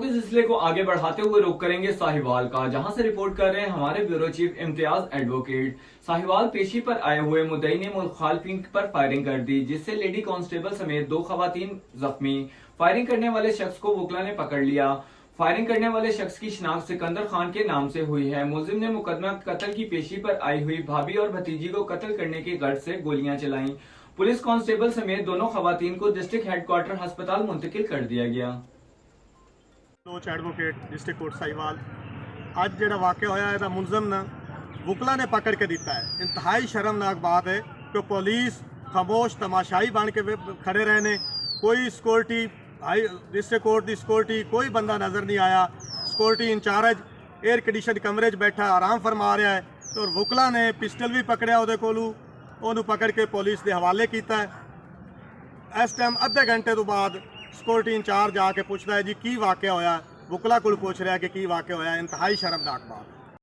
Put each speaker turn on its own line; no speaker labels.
के सिलसिले को आगे बढ़ाते हुए रुख करेंगे साहिवाल का, जहां से रिपोर्ट कर रहे हैं हमारे bureau chief Imtiaz advocate. Sahiwal पेशी पर आए हुए मुद्दई ने मुखालिफिन पर फायरिंग कर दी, जिससे लेडी कांस्टेबल समेत 2 खवातीन जख्मी। फायरिंग करने वाले शख्स को वकला ने पकड़ लिया। फायरिंग करने वाले शख्स की शिनाख्त सिकंदर खान के नाम से हुई है। मुलजिम ने मुकदमा कत्ल की पेशी पर आई हुई भाभी और भतीजी को कत्ल करने की गर्ज से गोलियां चलाई। पुलिस कांस्टेबल समेत दोनों खवातीन को डिस्ट्रिक्ट हेडक्वार्टर अस्पताल मुंतकिल कर दिया गया।
लोच एडवोकेट डिस्ट्रिक्ट कोर्ट साहिवाल अज जो वाक़ होया है मुलजम ने वकला ने पकड़ के दिता है। इंतहाई शर्मनाक बात है कि पुलिस खामोश तमाशाई बन के खड़े रहे ने। कोई सिक्योरिटी डिस्ट्रिक्ट कोर्ट की सिक्योरिटी कोई बंदा नज़र नहीं आया। सिक्योरिटी इंचार्ज एयर कंडीशन कमरे बैठा आराम फरमा रहा है तो वकला ने पिस्टल भी पकड़िया वो कोलू पकड़ के पुलिस के हवाले किया है। इस टाइम अद्धे घंटे तो बाद सिक्योरिटी इंचार्ज आके पूछता है जी की वाक़ होया, वकला को पूछ रहा है कि की वाक़ होया। इंतहाई शर्मनाक बात।